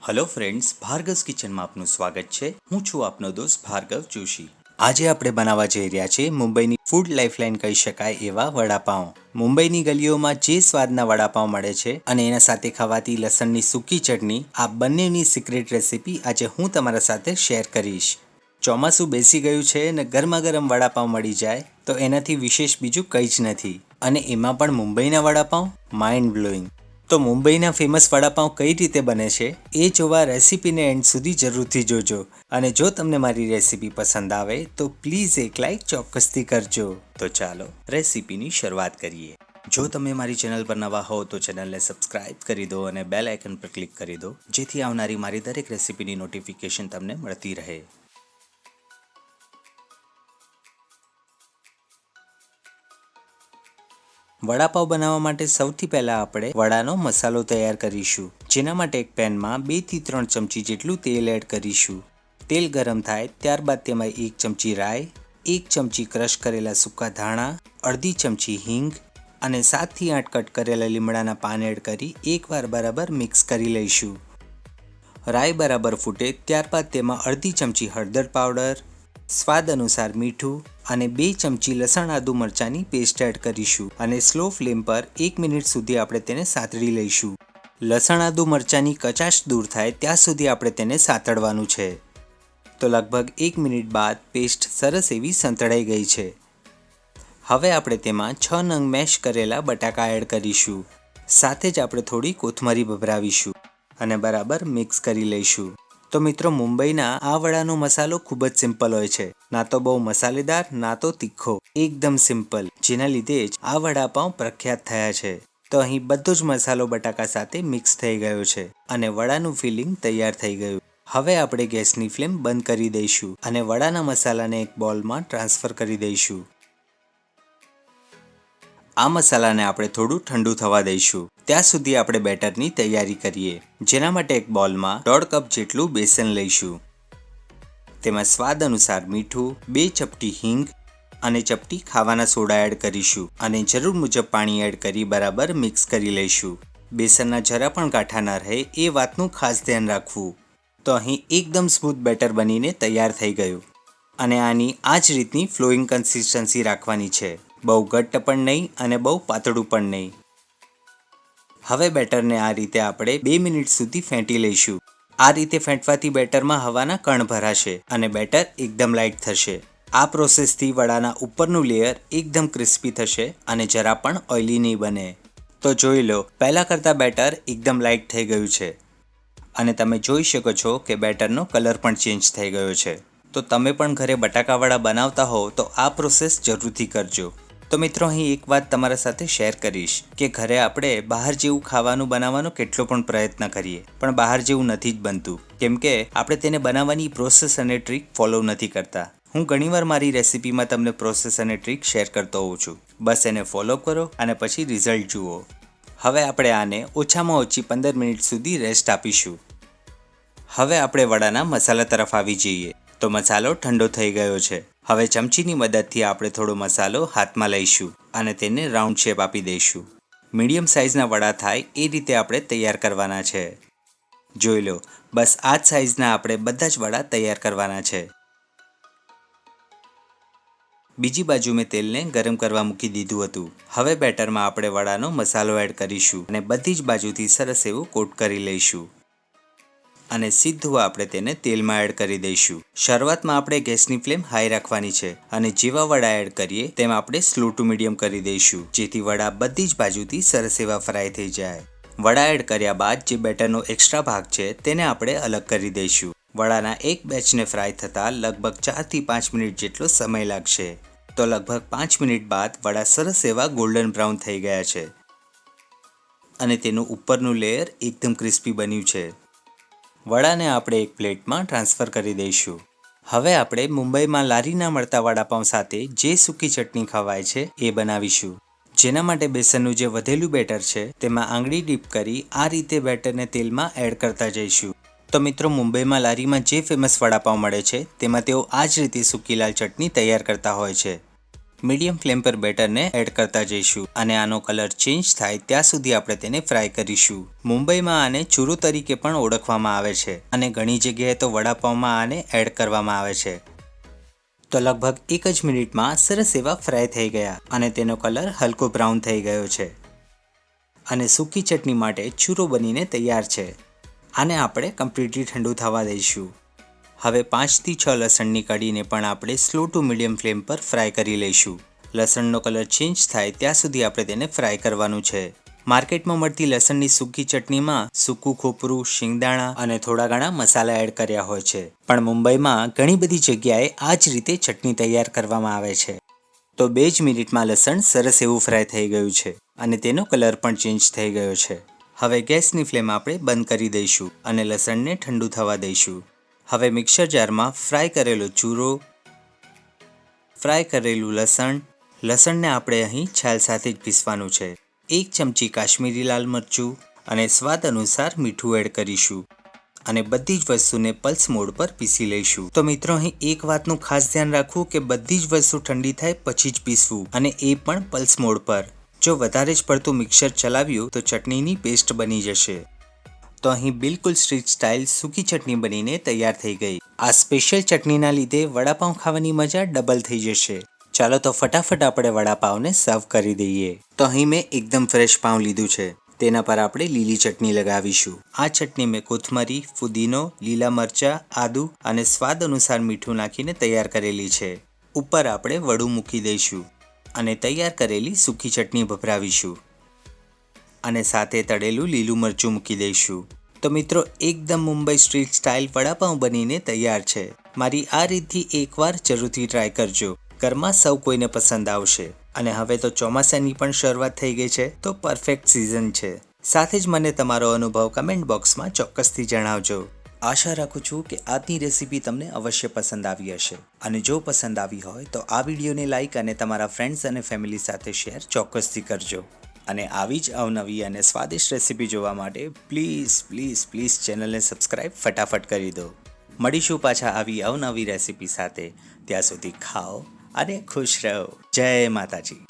Hello friends, Bhargav's કિચનમાં આપનું સ્વાગત છે। હું છું આપનો દોસ્ત ભાર્ગવ જોશી। આજે આપણે બનાવવા જઈ રહ્યા છીએ મુંબઈની ફૂડ લાઇફલાઇન કહી શકાય એવા વડાપાઉં। મુંબઈની ગલીઓમાં જે સ્વાદના વડાપાઉં મળે છે અને એના સાથે ખવાતી લસણની સૂકી ચટણી, આ બંનેની સિક્રેટ રેસિપી આજે હું તમારા સાથે શેર કરીશ। ચોમાસું બેસી ગયું છે અને ગરમા ગરમ વડાપાઉં મળી જાય તો એનાથી વિશેષ બીજું કંઈ જ નથી, અને એમાં પણ મુંબઈના વડાપાઉં માઇન્ડ બ્લોઈંગ। તો મુંબઈના ફેમસ વડાપાઉં કઈ રીતે બને છે એ જોવા રેસિપીને એન્ડ સુધી જરૂરથી જોજો, અને જો તમને મારી રેસિપી પસંદ આવે તો પ્લીઝ એક લાઇક ચોક્કસથી કરજો। તો ચાલો રેસિપીની શરૂઆત કરીએ। જો તમે મારી ચેનલ પર નવા હો તો ચેનલને સબસ્ક્રાઇબ કરી દો અને બેલ આઇકન પર ક્લિક કરી દો, જેથી આવનારી મારી દરેક રેસિપીની નોટિફિકેશન તમને મળતી રહે। વડાપાઉં બનાવવા માટે સૌથી પહેલાં આપણે વડાનો મસાલો તૈયાર કરીશું, જેના માટે એક પેનમાં 2 થી 3 ચમચી જેટલું તેલ એડ કરીશું। તેલ ગરમ થાય ત્યારબાદ તેમાં 1 ચમચી રાઈ, 1 ચમચી ક્રશ કરેલા સૂકા ધાણા, અડધી ચમચી હિંગ અને 7 થી 8 કટ કરેલા લીમડાના પાન એડ કરી એકવાર બરાબર મિક્સ કરી લઈશું। રાઈ બરાબર ફૂટે ત્યારબાદ તેમાં અડધી ચમચી હળદર પાવડર, સ્વાદ અનુસાર મીઠું અને 2 ચમચી લસણ આદુ મરચાંની પેસ્ટ એડ કરીશું અને સ્લો ફ્લેમ પર 1 મિનિટ સુધી આપણે તેને સાતળી લઈશું। લસણ આદુ મરચાંની કચાશ દૂર થાય ત્યાં સુધી આપણે તેને સાતળવાનું છે। તો લગભગ 1 મિનિટ બાદ પેસ્ટ સરસ એવી સંતળાઈ ગઈ છે। હવે આપણે તેમાં 6 નંગ મેશ કરેલા બટાકા એડ કરીશું, સાથે જ આપણે થોડી કોથમરી ભભરાવીશું અને બરાબર મિક્સ કરી લઈશું। તો મિત્રો, મુંબઈના આ વડાનો મસાલો ખૂબ જ સિમ્પલ હોય છે, ના તો બહુ મસાલેદાર ના તો તીખો, એકદમ સિમ્પલ, જેના લીધે જ આ વડાપાઉં પ્રખ્યાત થયા છે। તો અહીં બધો જ મસાલો બટાકા સાથે મિક્સ થઈ ગયો છે અને વડાનું ફિલિંગ તૈયાર થઈ ગયું। હવે આપણે ગેસની ફ્લેમ બંધ કરી દઈશું અને વડાના મસાલાને એક બોલમાં ટ્રાન્સફર કરી દઈશું। આ મસાલાને આપણે થોડું ઠંડુ થવા દઈશું, ત્યાં સુધી આપણે બેટરની તૈયારી કરીએ। જેના માટે એક બોલમાં 1.5 કપ જેટલું બેસન લઈશું, તેમાં સ્વાદ અનુસાર મીઠું, 2 ચપટી હિંગ અને ચપટી ખાવાના સોડા એડ કરીશું અને જરૂર મુજબ પાણી એડ કરી બરાબર મિક્સ કરી લઈશું। બેસનના જરા પણ ગાંઠા ન રહે એ વાતનું ખાસ ધ્યાન રાખવું। તો અહીં એકદમ સ્મૂથ બેટર બનીને તૈયાર થઈ ગયું, અને આની આ જ રીતની ફ્લોઈંગ કન્સિસ્ટન્સી રાખવાની છે, બહુ ઘટ્ટ પણ નહીં અને બહુ પાતળું પણ નહીં। હવે બેટરને આ રીતે આપણે 2 મિનિટ સુધી ફેંટી લઈશું। આ રીતે ફેંટવાથી બેટરમાં હવાના કણ ભરાશે અને બેટર એકદમ લાઇટ થશે। આ પ્રોસેસથી વડાના ઉપરનું લેયર એકદમ ક્રિસ્પી થશે અને જરા પણ ઓઇલી નહીં બને। તો જોઈ લો, પહેલાં કરતાં બેટર એકદમ લાઇટ થઈ ગયું છે અને તમે જોઈ શકો છો કે બેટરનો કલર પણ ચેન્જ થઈ ગયો છે। તો તમે પણ ઘરે બટાકાવડા બનાવતા હો તો આ પ્રોસેસ જરૂરથી કરજો। તો મિત્રો, અહીં એક વાત તમારા સાથે શેર કરીશ કે ઘરે આપણે બહાર જેવું ખાવાનું બનાવવાનો કેટલો પણ પ્રયત્ન કરીએ, પણ બહાર જેવું નથી જ બનતું, કેમ કે આપણે તેને બનાવવાની પ્રોસેસ અને ટ્રીક ફોલો નથી કરતા। હું ઘણીવાર મારી રેસિપીમાં તમને પ્રોસેસ અને ટ્રીક શેર કરતો હોઉં છું, બસ એને ફોલો કરો અને પછી રિઝલ્ટ જુઓ। હવે આપણે આને ઓછામાં ઓછી 15 મિનિટ સુધી રેસ્ટ આપીશું। હવે આપણે વડાના મસાલા તરફ આવી જઈએ। તો મસાલો ઠંડો થઈ ગયો છે। હવે ચમચીની મદદથી આપણે થોડો મસાલો હાથમાં લઈશું અને તેને રાઉન્ડ શેપ આપી દઈશું। મીડિયમ સાઇઝના વડા થાય એ રીતે આપણે તૈયાર કરવાના છે। જોઈ લો, બસ આ જ સાઇઝના આપણે બધા જ વડા તૈયાર કરવાના છે। બીજી બાજુ મેં તેલને ગરમ કરવા મૂકી દીધું હતું। હવે બેટરમાં આપણે વડાનો મસાલો એડ કરીશું અને બધી જ બાજુથી સરસ એવું કોટ કરી લઈશું અને સીધું આપણે તેને તેલમાં એડ કરી દઈશું। શરૂઆતમાં આપણે ગેસની ફ્લેમ હાઈ રાખવાની છે અને જેવા વડા એડ કરીએ તેમ આપણે સ્લો ટુ મીડિયમ કરી દઈશું, જેથી વડા બધી જ બાજુથી સરસ એવા ફ્રાય થઈ જાય। વડા એડ કર્યા બાદ જે બેટરનો એક્સ્ટ્રા ભાગ છે તેને આપણે અલગ કરી દઈશું। વડાના એક બેચને ફ્રાય થતાં લગભગ 4 થી 5 મિનિટ જેટલો સમય લાગશે। તો લગભગ 5 મિનિટ બાદ વડા સરસ એવા ગોલ્ડન બ્રાઉન થઈ ગયા છે અને તેનું ઉપરનું લેયર એકદમ ક્રિસ્પી બન્યું છે। વડાને આપણે એક પ્લેટમાં ટ્રાન્સફર કરી દઈશું। હવે આપણે મુંબઈમાં લારીના મળતા વડાપાઉં સાથે જે સૂકી ચટણી ખવાય છે એ બનાવીશું। જેના માટે બેસનનું જે વધેલું બેટર છે તેમાં આંગળી ડીપ કરી આ રીતે બેટરને તેલમાં એડ કરતા જઈશું। તો મિત્રો, મુંબઈમાં લારીમાં જે ફેમસ વડાપાઉં મળે છે તેમાં તેઓ આ જ રીતે સૂકી લાલ ચટણી તૈયાર કરતા હોય છે। મીડિયમ ફ્લેમ પર બેટરને એડ કરતા જઈશું અને આનો કલર ચેન્જ થાય ત્યાં સુધી આપણે તેને ફ્રાય કરીશું. મુંબઈમાં આને ચૂરો તરીકે પણ ઓળખવામાં આવે છે અને ઘણી જગ્યાએ તો વડાપાવમાં આને એડ કરવામાં આવે છે. તો લગભગ 1 જ મિનિટમાં સરસ એવા ફ્રાય થઈ ગયા અને તેનો કલર હલકો બ્રાઉન થઈ ગયો છે અને સૂકી ચટણી માટે ચૂરો બનીને તૈયાર છે. આને આપણે કમ્પ્લીટલી ઠંડુ થવા દઈશું. હવે 5 થી 6 લસણની કળીને પણ આપણે સ્લો ટુ મીડિયમ ફ્લેમ પર ફ્રાય કરી લઈશું. લસણનો કલર ચેન્જ થાય ત્યાં સુધી આપણે તેને ફ્રાય કરવાનું છે. માર્કેટમાં મળતી લસણની સૂકી ચટણીમાં સૂકું ખોપરું, શિંગદાણા અને થોડા ઘણા મસાલા એડ કર્યા હોય છે, પણ મુંબઈમાં ઘણી બધી જગ્યાએ આ જ રીતે ચટણી તૈયાર કરવામાં આવે છે. તો 2 જ મિનિટમાં લસણ સરસ એવું ફ્રાય થઈ ગયું છે અને તેનો કલર પણ ચેન્જ થઈ ગયો છે. હવે ગેસની ફ્લેમ આપણે બંધ કરી દઈશું અને લસણને ઠંડુ થવા દઈશું. હવે મિક્સર જારમાં ફ્રાય કરેલો ચૂરો, ફ્રાય કરેલું લસણને આપણે અહીં છાલ સાથે જ પીસવાનું છે. 1 ચમચી કાશ્મીરી લાલ મરચું અને સ્વાદ અનુસાર મીઠું એડ કરીશું અને બધી જ વસ્તુને પલ્સ મોડ પર પીસી લઈશું. તો મિત્રો અહીં એક વાતનું ખાસ ધ્યાન રાખવું કે બધી જ વસ્તુ ઠંડી થાય પછી જ પીસવું અને એ પણ પલ્સ મોડ પર. જો વધારે જ પડતું મિક્સર ચલાવ્યું તો ચટણીની પેસ્ટ બની જશે. તો અહીં બિલકુલ સ્ટ્રીટ સ્ટાઇલ સૂકી ચટણી બનીને તૈયાર થઈ ગઈ. આ સ્પેશિયલ ચટણીના લીધે વડાપાઉં ખાવાની મજા ડબલ થઈ જશે. ચાલો તો ફટાફટ આપણે વડાપાઉંને સર્વ કરી દઈએ. તો અહીં મેં એકદમ ફ્રેશ પાઉં લીધું છે. તેના પર આપણે લીલી ચટણી લગાવીશું. આ ચટણી મેં કોથમરી, ફુદીનો, લીલા મરચાં, આદુ અને સ્વાદ અનુસાર મીઠું નાખીને તૈયાર કરેલી છે. ઉપર આપણે વડું મૂકી દઈશું અને તૈયાર કરેલી સૂકી ચટણી ભભરાવીશું અને સાથે તળેલું લીલું મરચું મૂકી દઈશું. તો મિત્રો એકદમ મુંબઈ સ્ટ્રીટ સ્ટાઇલ વડાપાઉં બનીને તૈયાર છે. મારી આ રીતથી એકવાર જરૂરથી ટ્રાય કરજો. ઘરમાં સૌ કોઈને પસંદ આવશે. અને હવે તો ચોમાસાની પણ શરૂઆત થઈ ગઈ છે, તો પરફેક્ટ સિઝન છે. સાથે જ મને તમારો અનુભવ કમેન્ટ બોક્સમાં ચોક્કસથી જણાવજો. આશા રાખું છું કે આજની રેસીપી તમને અવશ્ય પસંદ આવી હશે અને જો પસંદ આવી હોય તો આ વિડીયોને લાઇક અને તમારા ફ્રેન્ડ્સ અને ફેમિલી સાથે શેર ચોક્કસથી કરજો. અને આવી જ અવનવી અને સ્વાદિષ્ટ રેસીપી જોવા માટે પ્લીઝ ચેનલને સબસ્ક્રાઈબ ફટાફટ કરી દો. મળીશું પાછા આવી અવનવી રેસીપી સાથે. ત્યાં સુધી ખાઓ અને ખુશ રહો. જય માતાજી.